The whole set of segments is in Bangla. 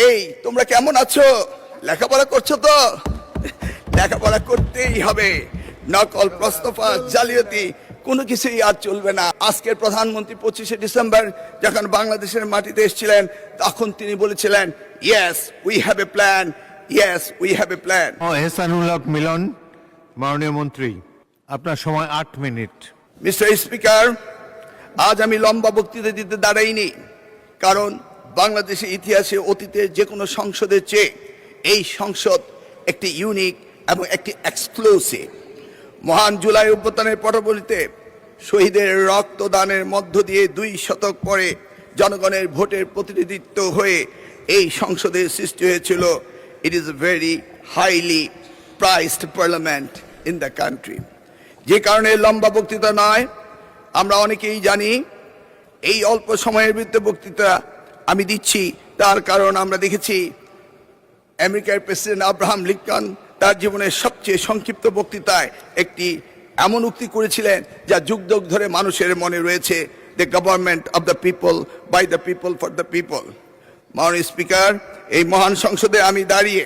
এই তোমরা কেমন আছো? লেখাপড়া করছো তো? লেখাপড়া করতেই হবে। নকল, প্রস্তফা, জালিয়াতি কোনো কিছুই আর চলবে না। আজকের প্রধানমন্ত্রী 25শে ডিসেম্বর যখন বাংলাদেশের মাটিতে এসেছিলেন, তখন তিনি বলেছিলেন, yes we have a plan, yes we have a plan. Ehsanul Haque Milon, মাননীয় মন্ত্রী, আপনার সময় 8 মিনিট। মিস্টার স্পিকার, আজ আমি লম্বা বক্তৃতা দিতে দাঁড়াইনি, কারণ বাংলাদেশের ইতিহাসে অতীতের যে কোনো সংসদের চেয়ে এই সংসদ একটি ইউনিক এবং একটি এক্সক্লুসিভ। মহান জুলাই অভ্যুত্থানের পটভূমিতে শহীদের রক্তদানের মধ্য দিয়ে 2 শতক পরে জনগণের ভোটের প্রতিনিধিত্ব হয়ে এই সংসদের সৃষ্টি হয়েছিল। It is a very highly priced parliament in the country. যে কারণে লম্বা বক্তৃতা নয়, আমরা অনেকেই জানি এই অল্প সময়ের ভিতরে বক্তৃতা আমি দিচ্ছি, তার কারণ আমরা দেখেছি আমেরিকার প্রেসিডেন্ট আব্রাহাম লিঙ্কন তার জীবনের সবচেয়ে সংক্ষিপ্ত বক্তৃতায় একটি এমন উক্তি করেছিলেন যা যুগ যুগ ধরে মানুষের মনে রয়েছে, the government of the people, by the people, for the people. মাননীয় স্পিকার, এই মহান সংসদে আমি দাঁড়িয়ে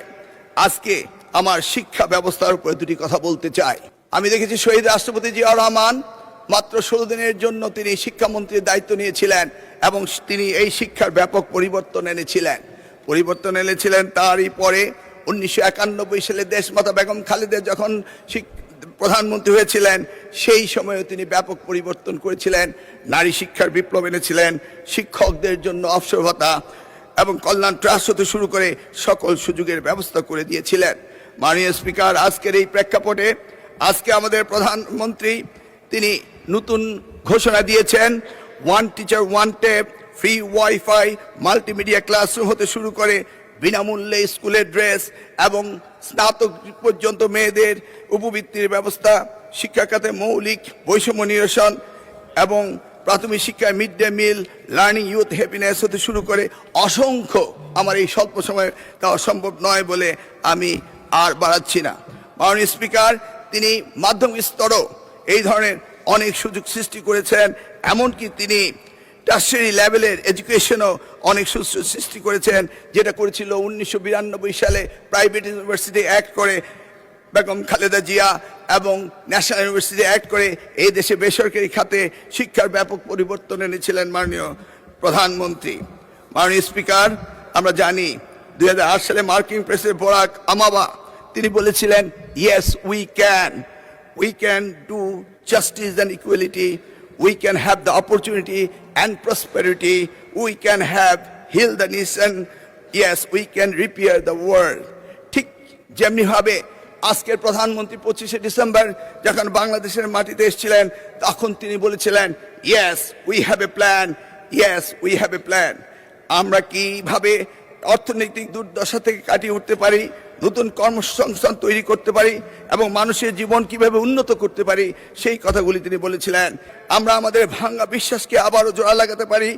আজকে আমার শিক্ষা ব্যবস্থার উপরে 2টি কথা বলতে চাই। আমি দেখেছি শহীদ রাষ্ট্রপতি জিয়াউর রহমান মাত্র 16 দিনের জন্য তিনি শিক্ষামন্ত্রীর দায়িত্ব নিয়েছিলেন এবং তিনি এই শিক্ষার ব্যাপক পরিবর্তন এনেছিলেন। তারই পরে 1991 সালে দেশমাতা বেগম খালেদা যখন প্রধানমন্ত্রী হয়েছিলেন, সেই সময়ে তিনি ব্যাপক পরিবর্তন করেছিলেন। নারী শিক্ষার বিপ্লব এনেছিলেন, শিক্ষকদের জন্য অবসর ভাতা এবং কল্যাণ ট্রাস্ট হতে শুরু করে সকল সুযোগের ব্যবস্থা করে দিয়েছিলেন। মাননীয় স্পিকার, আজকের এই প্রেক্ষাপটে আজকে আমাদের প্রধানমন্ত্রী তিনি নতুন ঘোষণা দিয়েছেন, 1 teacher 1 tab, free wifi, multimedia classroom হতে শুরু করে বিনামূল্যে স্কুলের ড্রেস এবং স্নাতক পর্যন্ত মেয়েদের উপবৃত্তির ব্যবস্থা, শিক্ষা খাতে মৌলিক বৈষম্য নিরসন এবং প্রাথমিক শিক্ষায় mid day meal, learning youth happiness হতে শুরু করে অসংখ্য, আমার এই স্বল্প সময়ে তা সম্ভব নয় বলে আমি আর বাড়াচ্ছি না। মাননীয় স্পিকার, তিনি মাধ্যমিক স্তরও এই ধরনের অনেক সুযোগ সৃষ্টি করেছেন, এমনকি তিনি টার্সিয়ারি লেভেলের এডুকেশনও অনেক সুযোগ সৃষ্টি করেছেন, যেটা করেছিল 1992 সালে প্রাইভেট ইউনিভার্সিটি অ্যাক্ট করে বেগম খালেদা জিয়া এবং ন্যাশনাল ইউনিভার্সিটি অ্যাক্ট করে এই দেশে বেসরকারি খাতে শিক্ষার ব্যাপক পরিবর্তন এনেছিলেন মাননীয় প্রধানমন্ত্রী। মাননীয় স্পিকার, আমরা জানি 2008 সালে মার্কিন প্রেসিডেন্ট বারাক ওবামা তিনি বলেছিলেন, yes we can do justice and equality, we can have the opportunity and prosperity, we can have heal the nation, yes we can repair the world। ঠিক যেমনি ভাবে আজকের প্রধানমন্ত্রী 25শে ডিসেম্বর যখন বাংলাদেশের মাটিতে এসেছিলেন, তখন তিনি বলেছিলেন, yes we have a plan, yes we have a plan. আমরা কিভাবে অর্থনৈতিক দুর্দশা থেকে কাটিয়ে উঠতে পারি, নতুন কর্মসংস্থান তৈরি করতে পারি এবং মানুষের জীবন কিভাবে উন্নত করতে পারি, সেই কথাগুলি তিনি বলেছিলেন। আমরা আমাদের ভাঙা বিশ্বাসকে আবারও জোড়া লাগাতে পারি,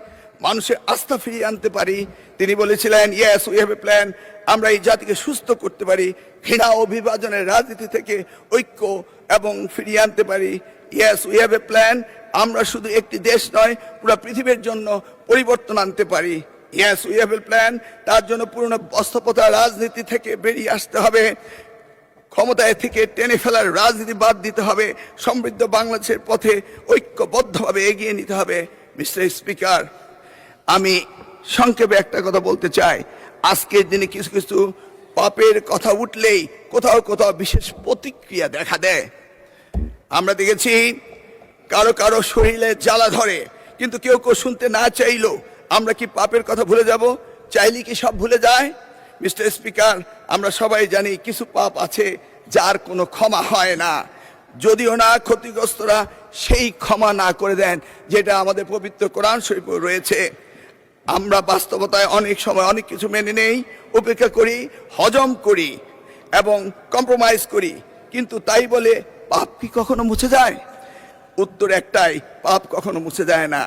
মানুষের আস্থা ফিরিয়ে আনতে পারি। তিনি বলেছিলেন, yes we have a plan. আমরা এই জাতিকে সুস্থ করতে পারি, ঘৃণা ও বিভাজনের রাজনীতি থেকে ঐক্য এবং ফিরিয়ে আনতে পারি। Yes we have a plan. আমরা শুধু একটি দেশ নয়, পুরো পৃথিবীর জন্য পরিবর্তন আনতে পারি। Yes we have a plan. তার জন্য পুরনো বস্ত্রপ্রথা রাজনীতি থেকে বেরিয়ে আসতে হবে, ক্ষমতায় থেকে টেনে ফেলার রাজনীতি বাদ দিতে হবে, সমৃদ্ধ বাংলাদেশের পথে ঐক্যবদ্ধভাবে এগিয়ে নিতে হবে। মিস্টার স্পিকার, আমি সংক্ষেপে একটা কথা বলতে চাই। আজকের দিনে কিছু কিছু পাপের কথা উঠলেই কোথাও কোথাও বিশেষ প্রতিক্রিয়া দেখা দেয়। আমরা দেখেছি কারো কারো শরীরে জ্বালা ধরে, কিন্তু কেউ কেউ শুনতে না চাইলেও আমরা কি পাপের কথা ভুলে যাব? চাইলে কি সব ভুলে যায়? মিস্টার স্পিকার, আমরা সবাই জানি কিছু পাপ আছে যার কোনো ক্ষমা হয় না, যদিও না ক্ষতিগ্রস্তরা সেই ক্ষমা না করে দেন, যেটা আমাদের পবিত্র কোরআন শরীফে রয়েছে। আমরা বাস্তবতায় অনেক সময় অনেক কিছু মেনে নেই, উপেক্ষা করি, হজম করি এবং কম্প্রোমাইজ করি, কিন্তু তাই বলে পাপ কি কখনো মুছে যায়? উত্তর একটাই, পাপ কখনো মুছে যায় না।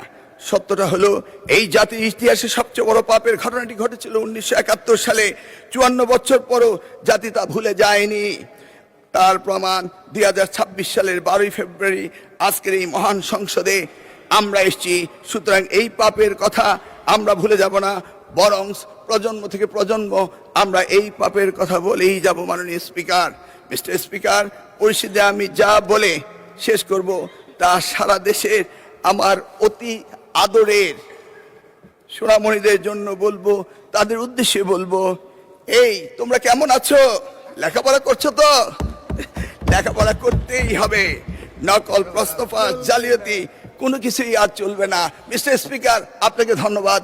সত্যটা হলো, এই জাতির ইতিহাসে সবচেয়ে বড় পাপের ঘটনাটি ঘটেছিল 1971 সালে। 54 বছর পরও জাতি তা ভুলে যায়নি। তার প্রমাণ 2026 সালের 12 ফেব্রুয়ারি আজকের এই মহান সংসদে আমরা এসেছি। সুতরাং এই পাপের কথা আমরা ভুলে যাব না, বরং প্রজন্ম থেকে প্রজন্ম আমরা এই পাপের কথা বলেই যাব। মাননীয় স্পিকার, মিস্টার স্পিকার, পরিষদে আমি যা বলে শেষ করব তা সারা দেশের আমার অতি আদরের সোনামণিদের জন্য বলবো, তাদের উদ্দেশ্যে বলবো, এই তোমরা কেমন আছো? লেখাপড়া করছো তো? লেখাপড়া করতেই হবে। নকল, প্রস্তফা, জালিয়াতি কোনো কিছুই আর চলবে না। মিস্টার স্পিকার, আপনাকে ধন্যবাদ।